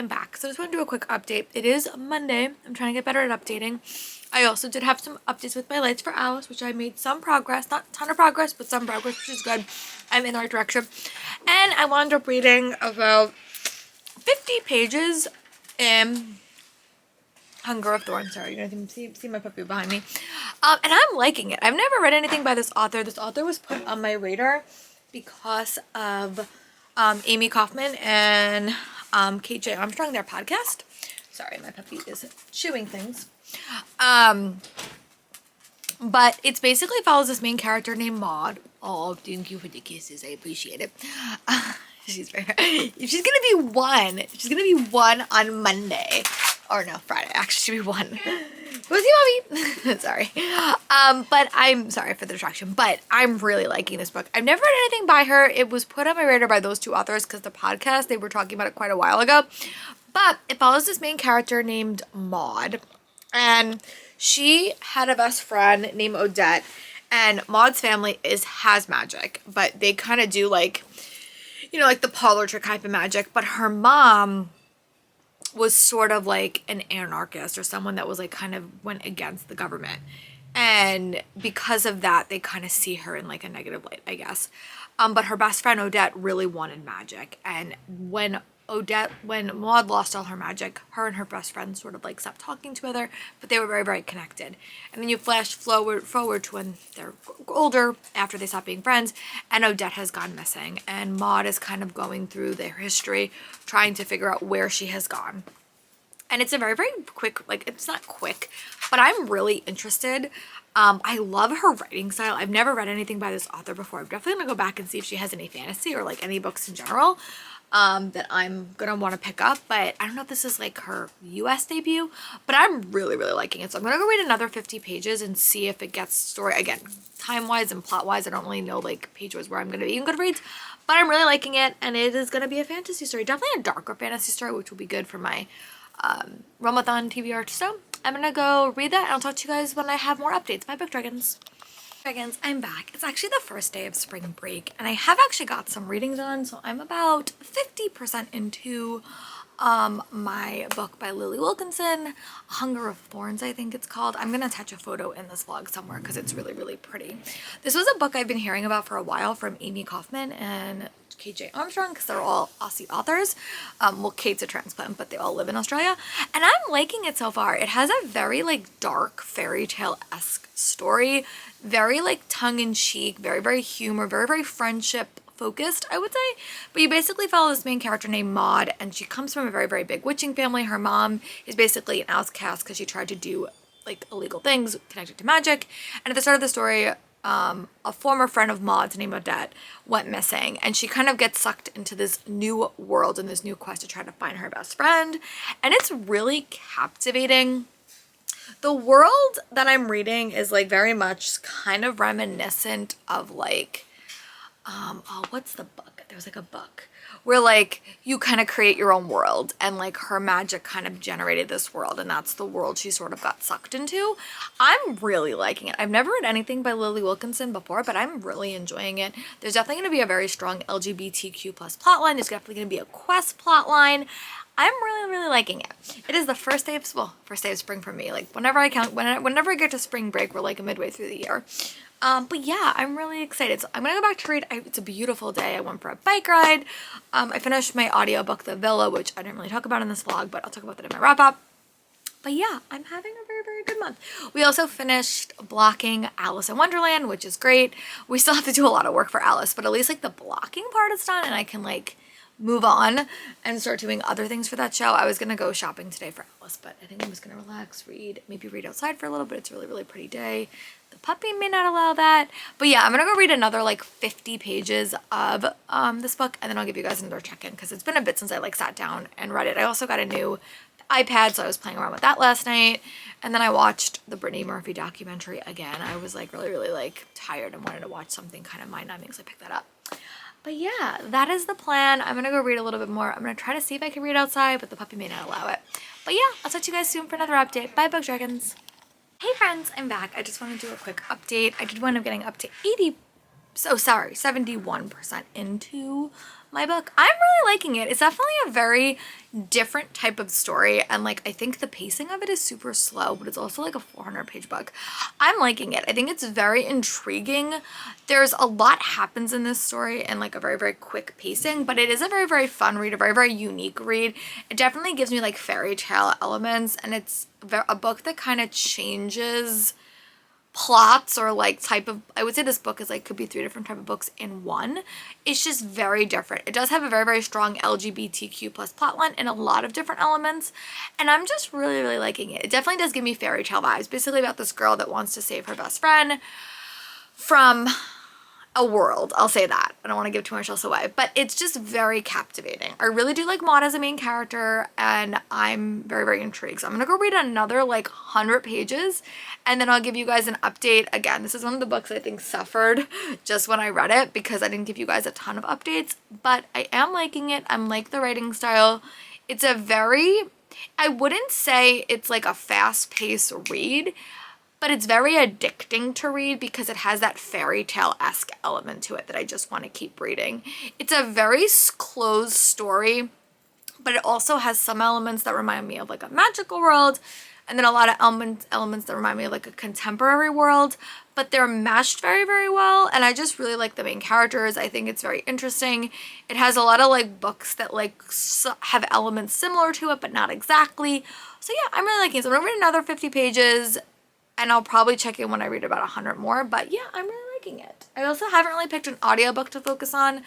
I'm back. So I just want to do a quick update. It is Monday. I'm trying to get better at updating. I also did have some updates with my lights for Alice, which I made some progress. Not a ton of progress, but some progress, which is good. I'm in the right direction. And I wound up reading about 50 pages in Hunger of Thorns. Sorry, you don't even see my puppy behind me. And I'm liking it. I've never read anything by this author. This author was put on my radar because of Amy Kaufman and KJ Armstrong, their podcast. Sorry, my puppy is chewing things. But it's basically follows this main character named Maud. Oh, thank you for the kisses. I appreciate it. She's very, she's gonna be one. She's gonna be one on Monday. Or no, Friday. Actually, she'll be one. What's you, mommy? Sorry. But I'm sorry for the distraction, but I'm really liking this book. I've never read anything by her. It was put on my radar by those two authors because the podcast, they were talking about it quite a while ago. But it follows this main character named Maud. And she had a best friend named Odette. And Maud's family has magic. But they kind of do like, you know, like the parlor trick type of magic. But her mom was sort of like an anarchist or someone that was like kind of went against the government. And because of that, they kind of see her in like a negative light, I guess. But her best friend Odette really wanted magic. And when Maud lost all her magic, her and her best friend sort of like stopped talking to each other, but they were very, very connected. And then you flash forward to when they're older, after they stop being friends, and Odette has gone missing. And Maud is kind of going through their history, trying to figure out where she has gone. And it's a very, very quick, like, it's not quick, but I'm really interested. I love her writing style. I've never read anything by this author before. I'm definitely gonna go back and see if she has any fantasy or like any books in general that I'm gonna want to pick up. But I don't know if this is like her US debut, but I'm really, really liking it. So I'm gonna go read another 50 pages and see if it gets story. Again, time-wise and plot-wise, I don't really know like page-wise where I'm gonna be in Goodreads, but I'm really liking it, and it is gonna be a fantasy story. Definitely a darker fantasy story, which will be good for my Realmathon TBR. So I'm gonna go read that, and I'll talk to you guys when I have more updates. Bye, Book Dragons. Dragons, I'm back. It's actually the first day of spring break, and I have actually got some readings done, so I'm about 50% into my book by Lily Wilkinson, Hunger of Thorns, I think it's called. I'm gonna attach a photo in this vlog somewhere because it's really, really pretty. This was a book I've been hearing about for a while from Amy Kaufman and KJ Armstrong, because they're all Aussie authors. Well, Kate's a transplant, but they all live in Australia. And I'm liking it so far. It has a very like dark fairy tale-esque story, very like tongue-in-cheek, very, very humor, very, very friendship focused, I would say. But you basically follow this main character named Maud, and she comes from a very, very big witching family. Her mom is basically an outcast because she tried to do like illegal things connected to magic. And at the start of the story, a former friend of Maud's named Odette went missing, and she kind of gets sucked into this new world and this new quest to try to find her best friend. And it's really captivating. The world that I'm reading is like very much kind of reminiscent of like, oh, what's the book? There's like a book where like you kind of create your own world, and like her magic kind of generated this world, and that's the world she sort of got sucked into. I'm really liking it. I've never read anything by Lily Wilkinson before, but I'm really enjoying it. There's definitely going to be a very strong LGBTQ plus plotline. There's definitely going to be a quest plotline. I'm really, really liking it. It is the first day of spring for me. Like whenever I get to spring break, we're like midway through the year. But yeah, I'm really excited. So I'm gonna go back to read. It's a beautiful day. I went for a bike ride. I finished my audiobook, The Villa, which I didn't really talk about in this vlog, but I'll talk about that in my wrap up. But yeah, I'm having a very, very good month. We also finished blocking Alice in Wonderland, which is great. We still have to do a lot of work for Alice, but at least like the blocking part is done, and I can like move on and start doing other things for that show. I was gonna go shopping today for Alice, but I think I'm just gonna relax, maybe read outside for a little bit. It's a really, really pretty day. The puppy may not allow that, but yeah, I'm gonna go read another like 50 pages of this book, and then I'll give you guys another check-in because it's been a bit since I like sat down and read it. I also got a new iPad, so I was playing around with that last night, and then I watched the Brittany Murphy documentary again. I was like really, really like tired and wanted to watch something kind of mind-numbing, so I picked that up. But yeah, that is the plan. I'm gonna go read a little bit more. I'm gonna try to see if I can read outside, but the puppy may not allow it. But yeah, I'll talk to you guys soon for another update. Bye, Book Dragons. Hey friends, I'm back. I just want to do a quick update. I did wind up getting up to 71% into my book. I'm really liking it. It's definitely a very different type of story, and like I think the pacing of it is super slow, but it's also like a 400-page book. I'm liking it. I think it's very intriguing. There's a lot happens in this story and like a very, very quick pacing, but it is a very, very fun read, a very, very unique read. It definitely gives me like fairy tale elements, and it's a book that kind of changes plots or like type of, I would say this book is like could be 3 different type of books in one. It's just very different. It does have a very, very strong LGBTQ plus plotline and a lot of different elements, and I'm just really, really liking it. It definitely does give me fairy tale vibes, basically about this girl that wants to save her best friend from a world. I'll say that. I don't want to give too much else away, but it's just very captivating. I really do like Maud as a main character, and I'm very, very intrigued. So I'm gonna go read another like 100 pages, and then I'll give you guys an update. Again, this is one of the books I think suffered just when I read it because I didn't give you guys a ton of updates, but I am liking it. I'm like the writing style. It's a very, I wouldn't say it's like a fast-paced read, but it's very addicting to read because it has that fairy tale-esque element to it that I just want to keep reading. It's a very closed story, but it also has some elements that remind me of like a magical world, and then a lot of elements that remind me of like a contemporary world, but they're meshed very, very well, and I just really like the main characters. I think it's very interesting. It has a lot of like books that like have elements similar to it, but not exactly. So yeah, I'm really liking it. So I'm gonna read another 50 pages, and I'll probably check in when I read about 100 more, but yeah, I'm really liking it. I also haven't really picked an audiobook to focus on,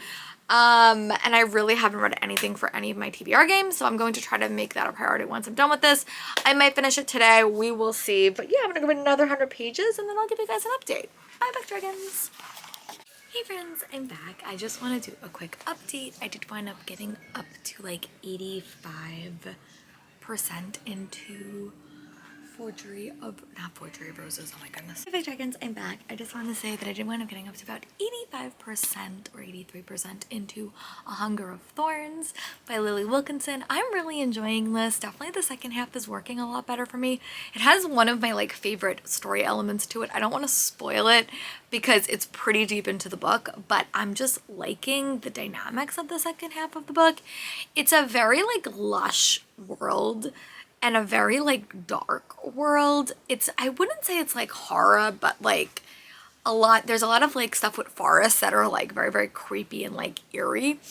and I really haven't read anything for any of my TBR games, so I'm going to try to make that a priority once I'm done with this. I might finish it today, we will see, but yeah, I'm gonna go read another 100 pages, and then I'll give you guys an update. Bye, Book Dragons! Hey friends, I'm back. I just want to do a quick update. I did wind up getting up to like 85% into not forgery of roses, oh my goodness. Hey dragons, I'm back. I just wanted to say that I did wind up getting up to about 85% or 83% into A Hunger of Thorns by Lily Wilkinson. I'm really enjoying this. Definitely the second half is working a lot better for me. It has one of my like favorite story elements to it. I don't want to spoil it because it's pretty deep into the book, but I'm just liking the dynamics of the second half of the book. It's a very like lush world and a very like dark world. I wouldn't say it's like horror, but like there's a lot of like stuff with forests that are like very, very creepy and like eerie.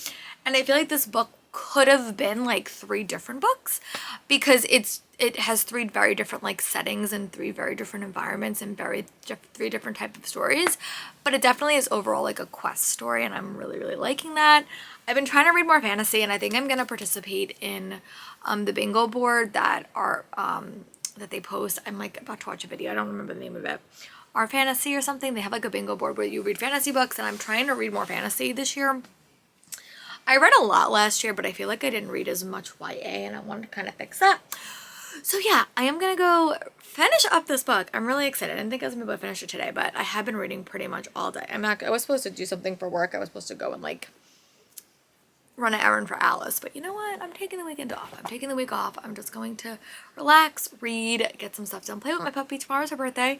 And I feel like this book could have been like 3 different books because it has 3 very different like settings and 3 very different environments and 3 different type of stories, but it definitely is overall like a quest story, and I'm really, really liking that. I've been trying to read more fantasy, and I think I'm gonna participate in the bingo board that they post. I'm like about to watch a video, I don't remember the name of it. Our Fantasy or something. They have like a bingo board where you read fantasy books, and I'm trying to read more fantasy this year. I read a lot last year, but I feel like I didn't read as much YA, and I wanted to kind of fix that. So yeah, I am gonna go finish up this book. I'm really excited. I didn't think I was gonna be able to finish it today, but I have been reading pretty much all day. I was supposed to do something for work. I was supposed to go and like run an errand for Alice, but you know what? I'm taking the weekend off. I'm taking the week off. I'm just going to relax, read, get some stuff done, play with my puppy. Tomorrow's her birthday.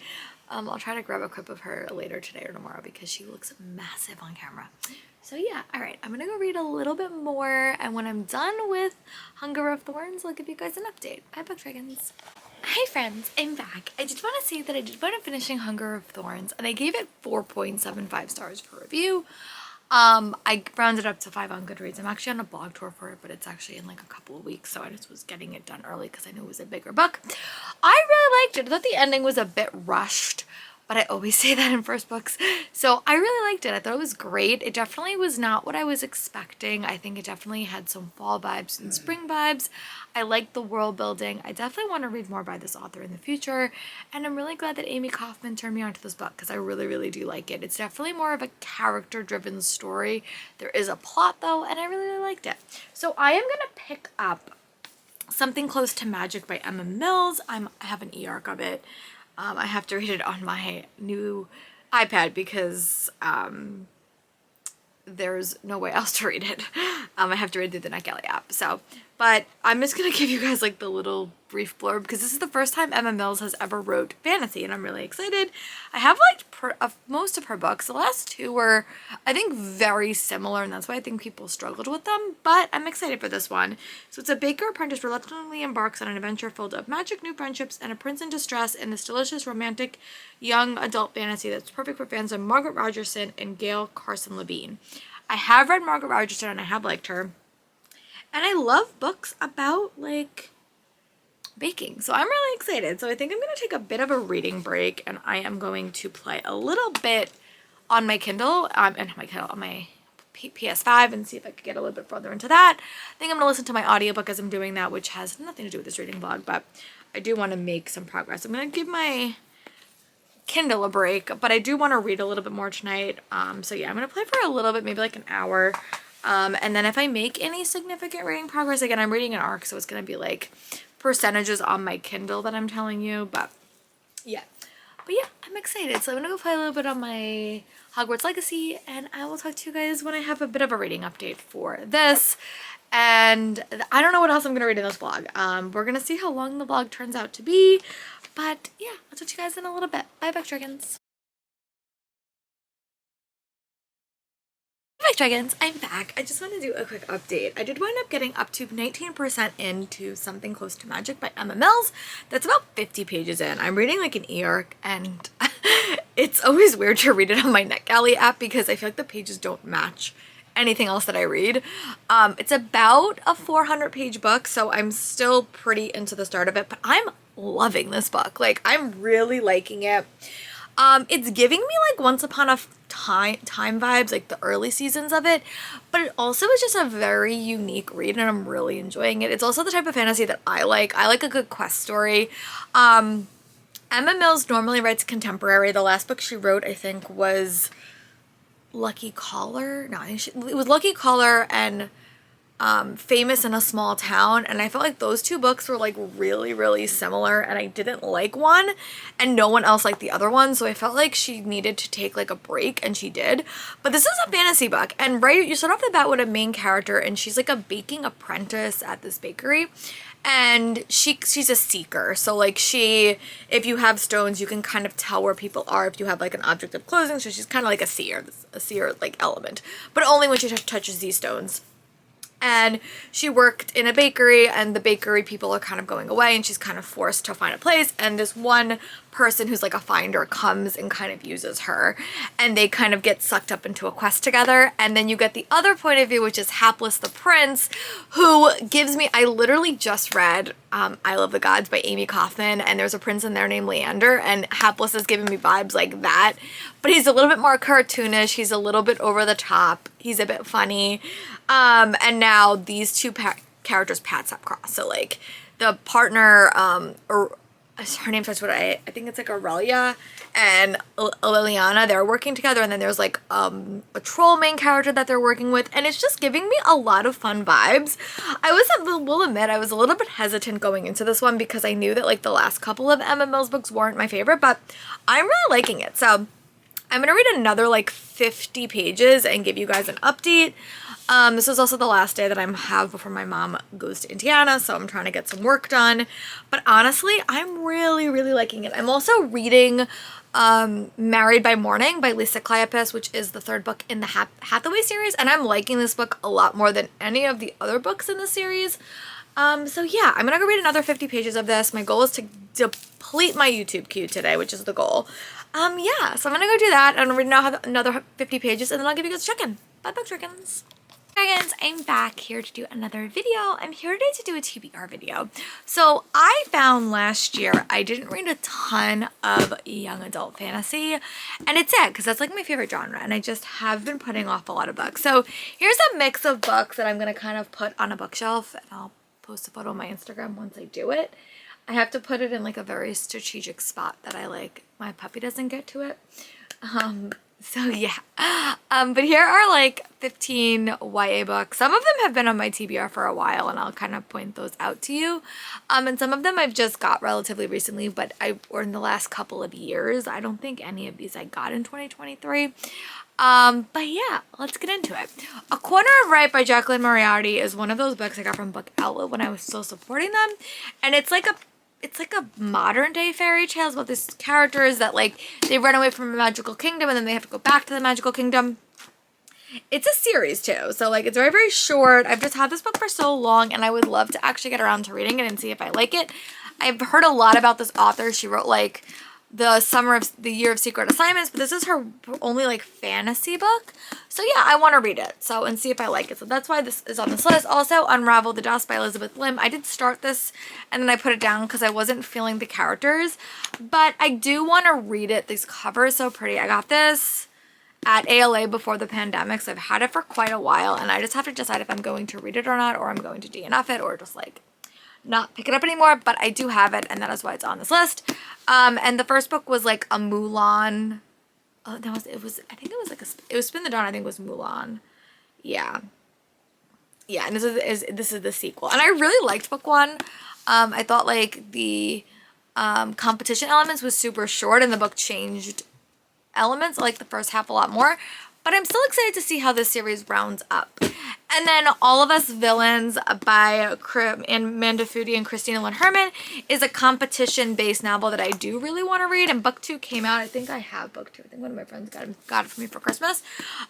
I'll try to grab a clip of her later today or tomorrow because she looks massive on camera. So yeah, all right, I'm gonna go read a little bit more, and when I'm done with Hunger of Thorns, I'll give you guys an update. Bye, Book Dragons. Hi friends, I'm back. I just want to say that I did wind up finishing Hunger of Thorns, and I gave it 4.75 stars for review. I rounded up to 5 on Goodreads. I'm actually on a blog tour for it, but it's actually in like a couple of weeks, so I just was getting it done early because I knew it was a bigger book. I really liked it. I thought the ending was a bit rushed, but I always say that in first books. So I really liked it. I thought it was great. It definitely was not what I was expecting. I think it definitely had some fall vibes and spring vibes. I liked the world building. I definitely want to read more by this author in the future. And I'm really glad that Amy Kaufman turned me on to this book because I really, really do like it. It's definitely more of a character-driven story. There is a plot though, and I really, really liked it. So I am going to pick up Something Close to Magic by Emma Mills. I have an e-arc of it. I have to read it on my new iPad because there's no way else to read it. I have to read through the NetGalley app. So, But I'm just gonna give you guys like the little brief blurb because this is the first time Emma Mills has ever wrote fantasy, and I'm really excited. I have liked most of her books. The last two were, I think, very similar, and that's why I think people struggled with them, but I'm excited for this one. So it's a baker apprentice reluctantly embarks on an adventure filled of magic, new friendships, and a prince in distress in this delicious, romantic, young adult fantasy that's perfect for fans of Margaret Rogerson and Gail Carson Levine. I have read Margaret Rogerson, and I have liked her. And I love books about, like, baking. So I'm really excited. So I think I'm going to take a bit of a reading break, and I am going to play a little bit on my Kindle, on my PS5 and see if I could get a little bit further into that. I think I'm going to listen to my audiobook as I'm doing that, which has nothing to do with this reading vlog, but I do want to make some progress. I'm going to give my Kindle a break, but I do want to read a little bit more tonight. So yeah, I'm going to play for a little bit, maybe like an hour. And then if I make any significant reading progress, again, I'm reading an arc, so it's going to be like percentages on my Kindle that I'm telling you, but yeah, I'm excited. So I'm going to go play a little bit on my Hogwarts Legacy, and I will talk to you guys when I have a bit of a reading update for this. And I don't know what else I'm going to read in this vlog. We're going to see how long the vlog turns out to be, but yeah, I'll talk to you guys in a little bit. Bye, Buck Dragons. Hi Dragons, I'm back. I just want to do a quick update. I did wind up getting up to 19% into Something Close to Magic by Emma Mills. That's about 50 pages in. I'm reading like an e-arc, and it's always weird to read it on my NetGalley app because I feel like the pages don't match anything else that I read. It's about a 400-page book, so I'm still pretty into the start of it, but I'm loving this book. Like, I'm really liking it. It's giving me like Once Upon a Time vibes, like the early seasons of it, but it also is just a very unique read, and I'm really enjoying it. It's also the type of fantasy that I like. I like a good quest story. Emma Mills normally writes contemporary. The last book she wrote, I think, was Lucky Caller. No, I think it was Lucky Caller and Famous in a Small Town, and I felt like those two books were like really similar, and I didn't like one and no one else liked the other one, so I felt like she needed to take like a break, and she did. But this is a fantasy book, and right, you start off the bat with a main character, and she's like a baking apprentice at this bakery, and she's a seeker. So like if you have stones, you can kind of tell where people are if you have like an object of clothing, so she's kind of like a seer like element, but only when she touches these stones. And she worked in a bakery, and the bakery people are kind of going away, and she's kind of forced to find a place, and this one person who's like a finder comes and kind of uses her, and they kind of get sucked up into a quest together. And then you get the other point of view, which is Hapless the Prince, who gives me, I literally just read I Love the Gods by Amy Kaufman, and there's a prince in there named Leander, and Hapless is giving me vibes like that, but he's a little bit more cartoonish, he's a little bit over the top, he's a bit funny. And now these two characters paths have crossed. So like the partner, or her name starts with I think it's like Aurelia and Liliana, they're working together, and then there's like a troll main character that they're working with, and it's just giving me a lot of fun vibes. Will admit I was a little bit hesitant going into this one because I knew that like the last couple of Emma Mills books weren't my favorite, but I'm really liking it. So I'm gonna read another like 50 pages and give you guys an update. This is also the last day that I have before my mom goes to Indiana, so I'm trying to get some work done. But honestly, I'm really liking it. I'm also reading Married by Morning by Lisa Kleypas, which is the third book in the Hathaway series, and I'm liking this book a lot more than any of the other books in the series. So yeah, I'm gonna go read another 50 pages of this. My goal is to deplete my YouTube queue today, which is the goal. Yeah, so I'm gonna go do that, and read another 50 pages, and then I'll give you guys a check-in. Bye, Bug Dragons. Dragons, I'm back here to do another video. I'm here today to do a TBR video. So I found last year I didn't read a ton of young adult fantasy, and it's sad because that's like my favorite genre, and I just have been putting off a lot of books. So here's a mix of books that I'm gonna kind of put on a bookshelf, and I'll post a photo on my Instagram once I do it. I have to put it in like a very strategic spot that I like. My puppy doesn't get to it. So yeah, but here are like 15 YA books. Some of them have been on my TBR for a while, and I'll kind of point those out to you. And some of them I've just got relatively recently, but or in the last couple of years. I don't think any of these I got in 2023. But yeah, let's get into it. A Corner of Right by Jacqueline Moriarty is one of those books I got from Book Outlet when I was still supporting them, and it's like a modern day fairy tale about these characters that like they run away from a magical kingdom and then they have to go back to the magical kingdom. It's a series too, so like it's very, very short. I've just had this book for so long and I would love to actually get around to reading it and see if I like it. I've heard a lot about this author. She wrote like the Year of Secret Assignments, but this is her only like fantasy book. So yeah, I want to read it and see if I like it. So that's why this is on this list. Also, Unravel the Dust by Elizabeth Lim. I did start this and then I put it down because I wasn't feeling the characters, but I do want to read it. This cover is so pretty. I got this at ALA before the pandemic, so I've had it for quite a while and I just have to decide if I'm going to read it or not, or I'm going to DNF it or just like not pick it up anymore, but I do have it and that is why it's on this list. And the first book was like a Mulan. Oh, I think it was Spin the Dawn, I think it was Mulan. Yeah. Yeah, and this is the sequel. And I really liked book one. I thought like the competition elements was super short and the book changed elements, like the first half a lot more. But I'm still excited to see how this series rounds up. And then All of Us Villains by Amanda Foody and Christina Lynn Herman is a competition-based novel that I do really want to read. And book 2 came out. I think I have book 2. I think one of my friends got it for me for Christmas.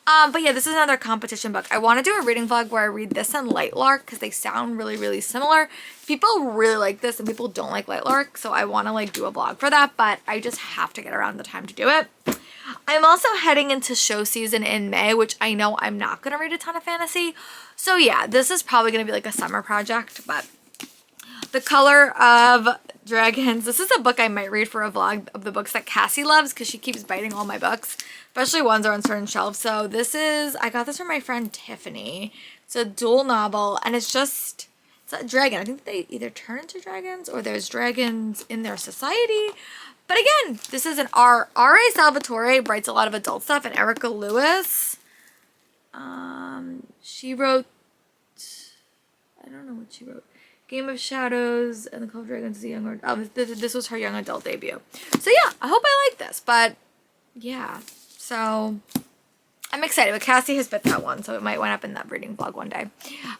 But yeah, this is another competition book. I want to do a reading vlog where I read this and Lightlark because they sound really, really similar. People really like this and people don't like Lightlark. So I want to like do a vlog for that, but I just have to get around the time to do it. I'm also heading into show season in May, which I know I'm not going to read a ton of fantasy. So yeah, this is probably going to be like a summer project, but The Color of Dragons. This is a book I might read for a vlog of the books that Cassie loves because she keeps biting all my books, especially ones that are on certain shelves. So I got this from my friend Tiffany. It's a dual novel and it's a dragon. I think they either turn into dragons or there's dragons in their society. But again, this is an R.A. Salvatore writes a lot of adult stuff, and Erica Lewis. She wrote, I don't know what she wrote. Game of Shadows and The Call of Dragons is a young this was her young adult debut. So yeah, I hope I like this, but yeah. So I'm excited, but Cassie has bit that one, so it might wind up in that reading vlog one day.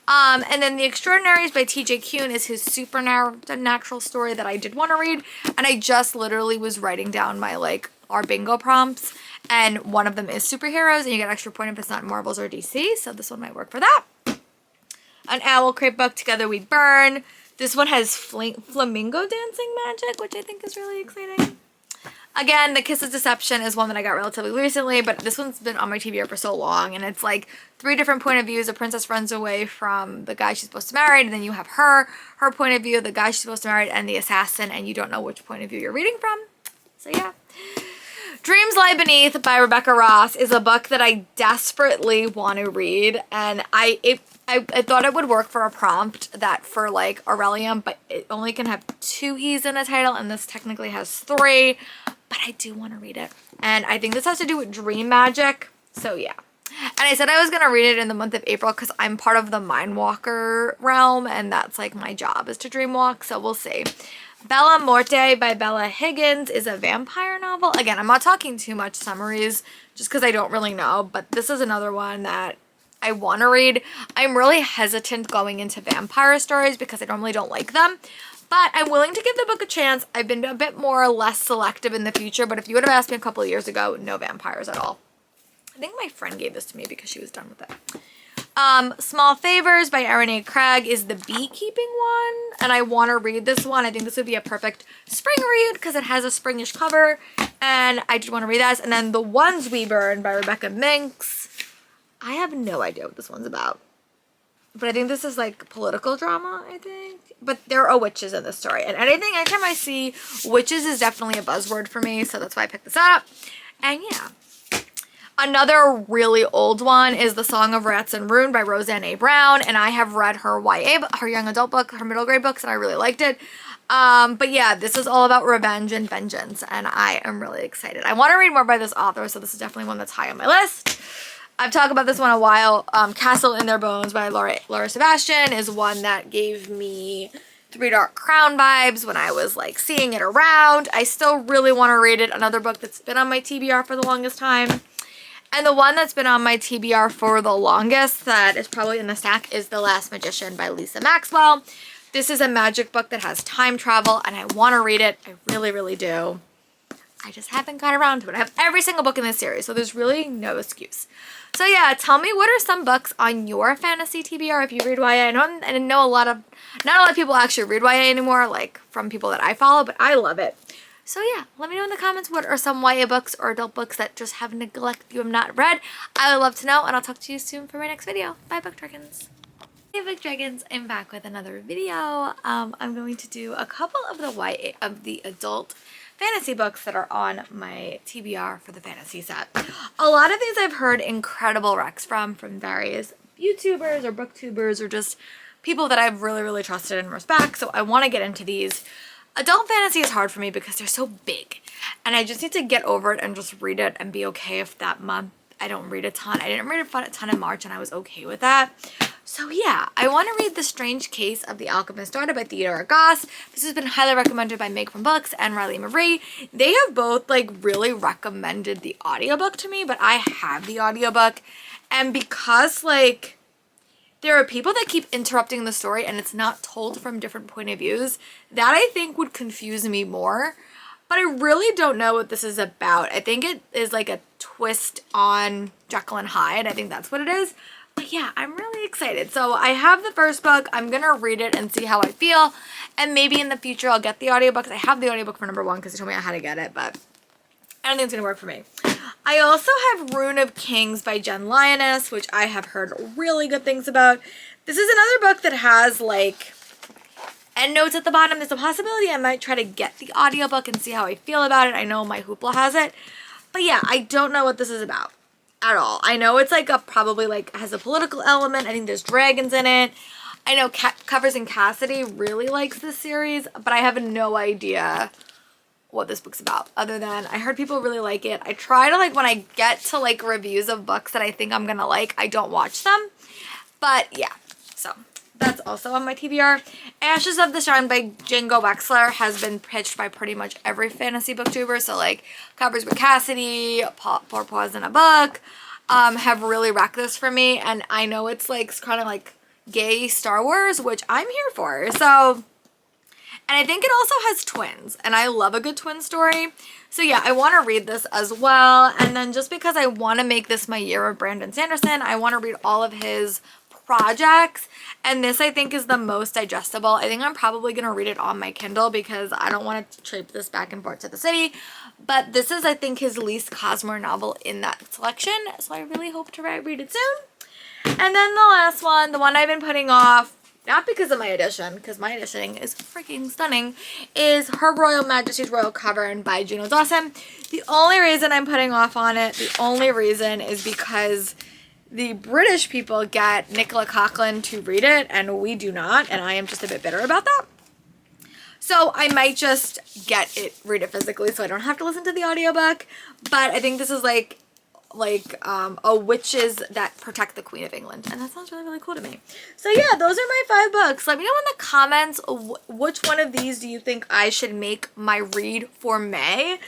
And then The Extraordinaries by T.J. Kuhn is his supernatural story that I did want to read, and I just literally was writing down my our bingo prompts, and one of them is superheroes, and you get extra point if it's not Marvels or DC, so this one might work for that. An Owl Crate book, Together We Burn. This one has flamingo dancing magic, which I think is really exciting. Again, The Kiss of Deception is one that I got relatively recently, but this one's been on my TBR for so long, and it's like 3 different point of views. A princess runs away from the guy she's supposed to marry, and then you have her point of view, the guy she's supposed to marry, and the assassin, and you don't know which point of view you're reading from. So yeah. Dreams Lie Beneath by Rebecca Ross is a book that I desperately want to read, and I thought it would work for a prompt that for like Aurelium, but it only can have 2 E's in a title, and this technically has 3. But I do want to read it. And I think this has to do with dream magic. So yeah. And I said I was going to read it in the month of April because I'm part of the Mindwalker realm. And that's like my job is to dream walk. So we'll see. Bella Morte by Bella Higgins is a vampire novel. Again, I'm not talking too much summaries just because I don't really know. But this is another one that I want to read. I'm really hesitant going into vampire stories because I normally don't like them. But I'm willing to give the book a chance. I've been a bit more or less selective in the future, but if you would have asked me a couple of years ago, no vampires at all. I think my friend gave this to me because she was done with it. Small Favors by Erin A. Craig is the beekeeping one, and I want to read this one. I think this would be a perfect spring read because it has a springish cover, and I just want to read that. And then The Ones We Burn by Rebecca Minks. I have no idea what this one's about. But I think this is like political drama, I think. But there are witches in this story. And anytime I see witches is definitely a buzzword for me. So that's why I picked this up. And yeah. Another really old one is The Song of Rats and Rune by Roseanne A. Brown. And I have read her YA, her young adult book, her middle grade books, and I really liked it. But yeah, this is all about revenge and vengeance, and I am really excited. I want to read more by this author, so this is definitely one that's high on my list. I've talked about this one a while. Castle in Their Bones by Laura Sebastian is one that gave me Three Dark Crown vibes when I was like seeing it around. I still really want to read it. Another book that's been on my TBR for the longest time. And the one that's been on my TBR for the longest that is probably in the stack is The Last Magician by Lisa Maxwell. This is a magic book that has time travel, and I want to read it. I really, really do. I just haven't got around to it. I have every single book in this series, so there's really no excuse. So yeah, tell me, what are some books on your fantasy TBR if you read YA? I know not a lot of people actually read YA anymore, like from people that I follow, but I love it. So yeah, let me know in the comments what are some YA books or adult books that just have neglected you have not read. I would love to know, and I'll talk to you soon for my next video. Bye, Book Dragons. Hey, Book Dragons, I'm back with another video. I'm going to do a couple of the YA of the adult fantasy books that are on my TBR for the fantasy set. A lot of these I've heard incredible recs from various YouTubers or booktubers or just people that I've really, really trusted and respect. So I want to get into these. Adult fantasy is hard for me because they're so big, and I just need to get over it and just read it and be okay if that month I don't read a ton. I didn't read a ton in March, and I was okay with that. So yeah, I want to read The Strange Case of the Alchemist's Daughter by Theodora Goss. This has been highly recommended by Meg from Books and Riley Marie. They have both like really recommended the audiobook to me, but I have the audiobook, and because like there are people that keep interrupting the story and it's not told from different point of views, that I think would confuse me more. But I really don't know what this is about. I think it is like a twist on Jekyll and Hyde. I think that's what it is. But yeah, I'm really excited. So I have the first book. I'm going to read it and see how I feel. And maybe in the future I'll get the audiobook. I have the audiobook for number 1 because they told me how to get it, but I don't think it's going to work for me. I also have Rune of Kings by Jen Lioness, which I have heard really good things about. This is another book that has like endnotes at the bottom. There's a possibility I might try to get the audiobook and see how I feel about it. I know my Hoopla has it. But yeah, I don't know what this is about at all. I know it's like probably like has a political element. I think there's dragons in it. I know Covers and Cassidy really likes this series, but I have no idea what this book's about, other than I heard people really like it. I try to like, when I get to like reviews of books that I think I'm gonna like, I don't watch them. But yeah, so that's also on my TBR. Ashes of the Shine by Django Wexler has been pitched by pretty much every fantasy booktuber. So like Covers with Cassidy, Pour Pause in a Book, have really wrecked this for me. And I know it's like kind of like gay Star Wars, which I'm here for. So, and I think it also has twins, and I love a good twin story. So yeah, I want to read this as well. And then just because I want to make this my year of Brandon Sanderson, I want to read all of his projects. And this I think is the most digestible. I think I'm probably going to read it on my Kindle because I don't want to trape this back and forth to the city. But this is, I think, his least Cosmore novel in that selection. So I really hope to read it soon. And then the last one, the one I've been putting off, not because of my edition, because my edition is freaking stunning, is Her Royal Majesty's Royal Cavern by Juno Dawson. The only reason I'm putting off on it, the only reason is because the British people get Nicola Coughlan to read it, and we do not, and I am just a bit bitter about that. So I might just read it physically so I don't have to listen to the audiobook, but I think this is like a witches that protect the Queen of England, and that sounds really, really cool to me. So yeah, those are my 5 books. Let me know in the comments which one of these do you think I should make my read for May,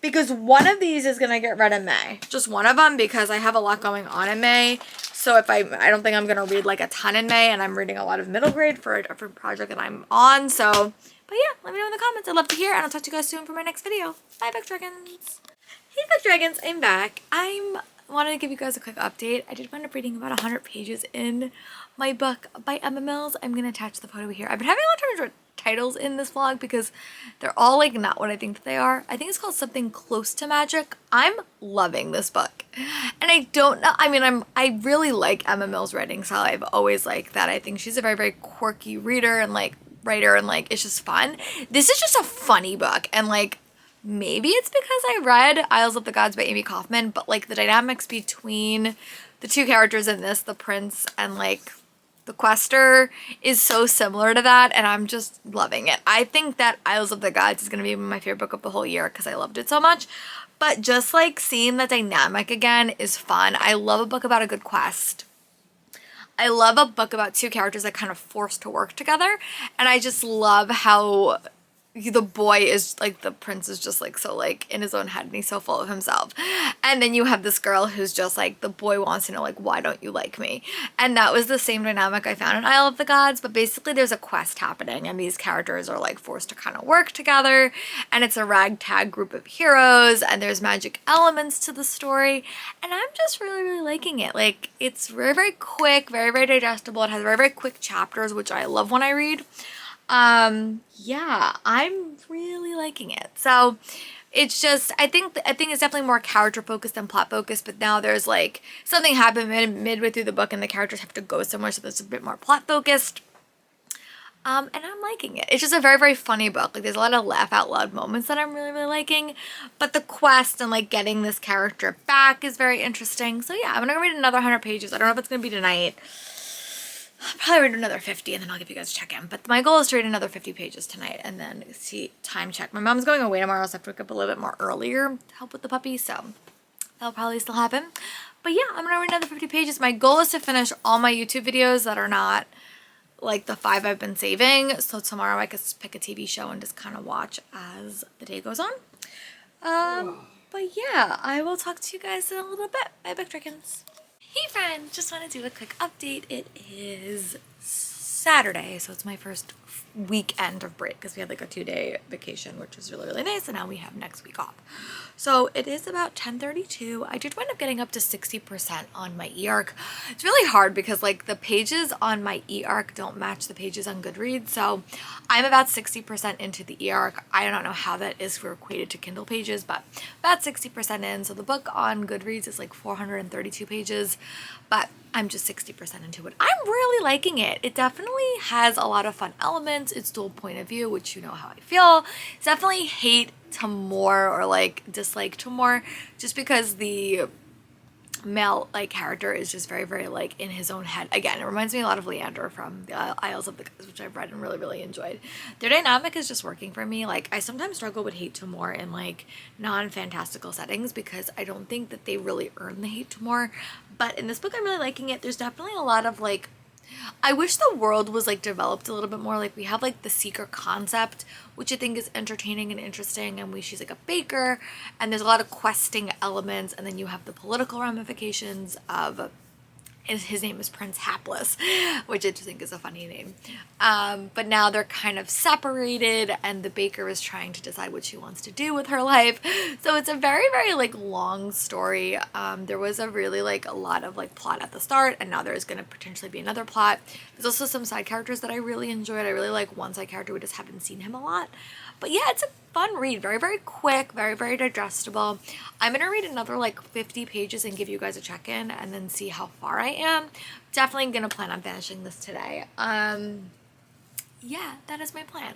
because one of these is gonna get read in May, just one of them, because I have a lot going on in May. So if I don't think I'm gonna read like a ton in May, and I'm reading a lot of middle grade for a different project that I'm on. So but yeah, let me know in the comments. I'd love to hear, and I'll talk to you guys soon for my next video. Bye, Book Dragons. Hey, Book Dragons, I'm back. I wanted to give you guys a quick update. I did wind up reading about 100 pages in my book by Emma Mills. I'm going to attach the photo here. I've been having a lot of trouble with titles in this vlog because they're all like not what I think that they are. I think it's called Something Close to Magic. I'm loving this book. And I don't know, I mean, I really like Emma Mills' writing style. I've always liked that. I think she's a very, very quirky reader and like writer, and like it's just fun. This is just a funny book, and like maybe it's because I read Isles of the Gods by Amy Kaufman, but like the dynamics between the two characters in this, the prince and like The Quester is so similar to that, and I'm just loving it. I think that Isles of the Gods is going to be my favorite book of the whole year because I loved it so much. But just like seeing the dynamic again is fun. I love a book about a good quest. I love a book about two characters that kind of forced to work together. And I just love how the boy is like, the prince is just like so like in his own head and he's so full of himself. And then you have this girl who's just like, the boy wants to know like, why don't you like me? And that was the same dynamic I found in Isle of the Gods, but basically there's a quest happening and these characters are like forced to kind of work together, and it's a ragtag group of heroes and there's magic elements to the story, and I'm just really liking it. Like, it's very quick, very digestible. It has very quick chapters, which I love when I read. Yeah, I'm really liking it. So it's just, I think it's definitely more character focused than plot focused, but now there's like something happened midway through the book and the characters have to go somewhere, so there's a bit more plot focused. And I'm liking it. It's just a very funny book. Like, there's a lot of laugh out loud moments that I'm really liking, but the quest and like getting this character back is very interesting. So yeah, I'm gonna read another 100 pages. I don't know if it's gonna be tonight. I'll probably read another 50 and then I'll give you guys a check-in. But my goal is to read another 50 pages tonight and then see, time check. My mom's going away tomorrow, so I have to wake up a little bit more earlier to help with the puppy, so that'll probably still happen. But yeah, I'm gonna read another 50 pages. My goal is to finish all my YouTube videos that are not like the 5 I've been saving. So tomorrow I could pick a TV show and just kind of watch as the day goes on. But yeah, I will talk to you guys in a little bit. Bye, Book Dragons. Hey friends, just want to do a quick update. It is Saturday, so it's my first weekend of break because we had like a 2-day vacation, which was really nice, and now we have next week off. So it is about 10:32. I did wind up getting up to 60% on my e-arc. It's really hard because like the pages on my e-arc don't match the pages on Goodreads, so I'm about 60% into the e-arc. I don't know how that is for equated to Kindle pages, but about 60% in. So the book on Goodreads is like 432 pages, but I'm just 60% into it. I'm really liking it. It definitely has a lot of fun elements. It's dual point of view, which you know how I feel. It's definitely hate to more or like dislike to more, just because the male like character is just very like in his own head. Again, it reminds me a lot of Leander from the Isles of the Gods, which I've read and really enjoyed. Their dynamic is just working for me. Like, I sometimes struggle with hate to more in like non-fantastical settings because I don't think that they really earn the hate to more. But in this book, I'm really liking it. There's definitely a lot of like, I wish the world was like developed a little bit more. Like, we have like the seeker concept, which I think is entertaining and interesting, and she's like a baker, and there's a lot of questing elements, and then you have the political ramifications of, his name is Prince Hapless, which I just think is a funny name. But now they're kind of separated, and the baker is trying to decide what she wants to do with her life. So it's a very like long story. There was a really like a lot of like plot at the start, and now there's going to potentially be another plot. There's also some side characters that I really enjoyed. I really like one side character. We just haven't seen him a lot. But yeah, it's a fun read. Very quick, very digestible. I'm gonna read another like 50 pages and give you guys a check-in and then see how far I am. Definitely gonna plan on finishing this today. Yeah, that is my plan.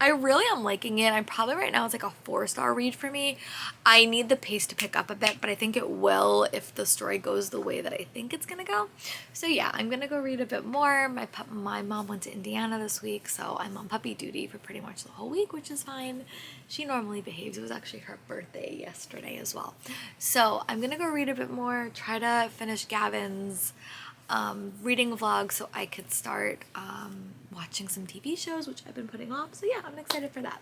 I really am liking it. I'm probably right now it's like a 4-star read for me. I need the pace to pick up a bit, but I think it will if the story goes the way that I think it's gonna go. So yeah, I'm gonna go read a bit more. My mom went to Indiana this week, so I'm on puppy duty for pretty much the whole week, which is fine. She normally behaves. It was actually her birthday yesterday as well. So I'm gonna go read a bit more, try to finish Gavin's reading vlog so I could start watching some TV shows, which I've been putting off. So yeah, I'm excited for that.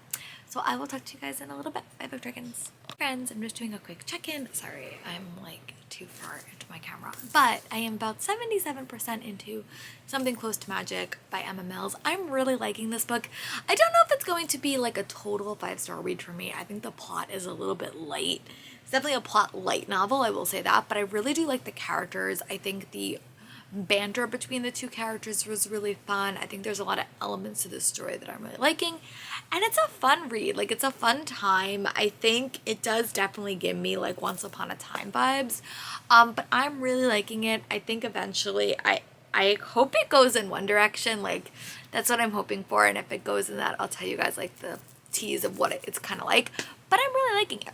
So I will talk to you guys in a little bit. Bye, Book Dragons. Friends, I'm just doing a quick check-in. Sorry, I'm like too far into my camera, but I am about 77% into Something Close to Magic by Emma Mills. I'm really liking this book. I don't know if it's going to be like a total 5-star read for me. I think the plot is a little bit light. It's definitely a plot light novel, I will say that, but I really do like the characters. I think the banter between the two characters was really fun. I think there's a lot of elements to this story that I'm really liking, and it's a fun read. Like, it's a fun time. I think it does definitely give me like Once Upon a Time vibes, but I'm really liking it. I think eventually I hope it goes in one direction. Like, that's what I'm hoping for, and if it goes in that, I'll tell you guys like the tease of what it's kind of like, but I'm really liking it.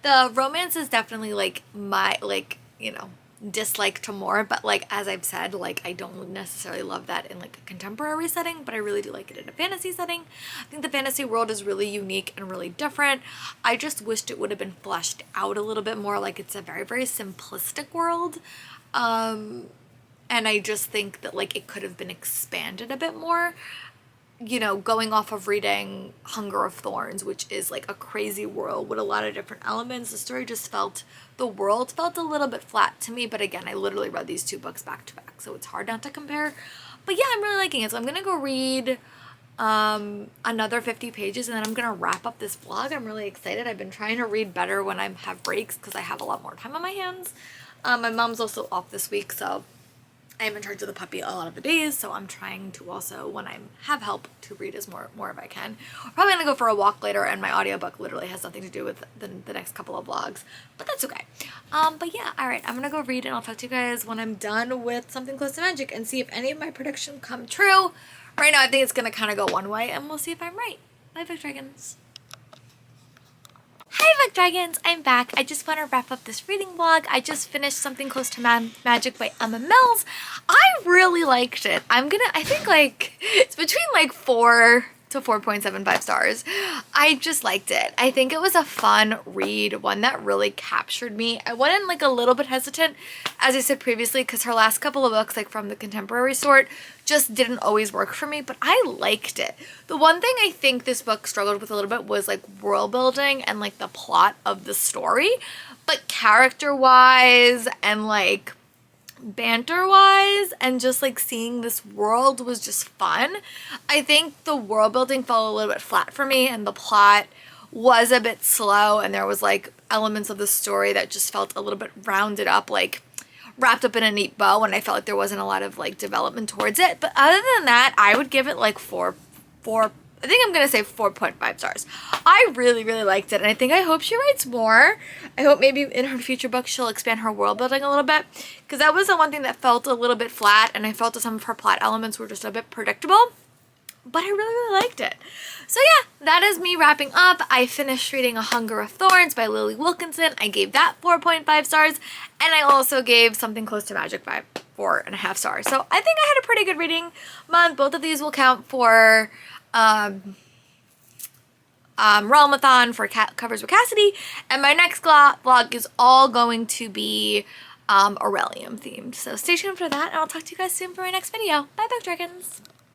The romance is definitely like my, like, you know, dislike to more, but like as I've said, like I don't necessarily love that in like a contemporary setting, but I really do like it in a fantasy setting. I think the fantasy world is really unique and really different. I just wished it would have been fleshed out a little bit more. Like it's a very, very simplistic world. And I just think that like it could have been expanded a bit more. You know, going off of reading Hunger of Thorns, which is like a crazy world with a lot of different elements, the world felt a little bit flat to me. But again, I literally read these two books back to back, so it's hard not to compare. But yeah, I'm really liking it. So I'm gonna go read another 50 pages and then I'm gonna wrap up this vlog. I'm really excited. I've been trying to read better when I have breaks because I have a lot more time on my hands. My mom's also off this week, so I am in charge of the puppy a lot of the days, so I'm trying to also, when I have help, to read as more if I can. We're probably gonna go for a walk later, and my audiobook literally has nothing to do with the next couple of vlogs, but that's okay. But yeah, all right, I'm gonna go read, and I'll talk to you guys when I'm done with Something Close to Magic and see if any of my predictions come true. Right now, I think it's gonna kind of go one way, and we'll see if I'm right. Bye, Book Dragons. Hi Book Dragons, I'm back. I just want to wrap up this reading vlog. I just finished Something Close to Magic by Emma Mills. I really liked it. I think like it's between like 4 to 4.75 stars. I just liked it. I think it was a fun read, one that really captured me. I went in like a little bit hesitant, as I said previously, because her last couple of books, like from the contemporary sort, just didn't always work for me, but I liked it. The one thing I think this book struggled with a little bit was like world building and like the plot of the story, but character wise and like banter wise and just like seeing this world was just fun. I think the world building fell a little bit flat for me and the plot was a bit slow, and there was like elements of the story that just felt a little bit rounded up, like wrapped up in a neat bow, and I felt like there wasn't a lot of like development towards it. But other than that, I would give it like I think I'm gonna say 4.5 stars. I really, really liked it, and I hope she writes more. I hope maybe in her future books she'll expand her world building a little bit, because that was the one thing that felt a little bit flat, and I felt that some of her plot elements were just a bit predictable. But I really, really liked it. So yeah, that is me wrapping up. I finished reading A Hunger of Thorns by Lily Wilkinson. I gave that 4.5 stars, and I also gave Something Close to Magic 4.5 stars. So I think I had a pretty good reading month. Both of these will count for Realmathon for Covers with Cassidy, and my next vlog is all going to be Aurelium themed. So stay tuned for that, and I'll talk to you guys soon for my next video. Bye, Book Dragons!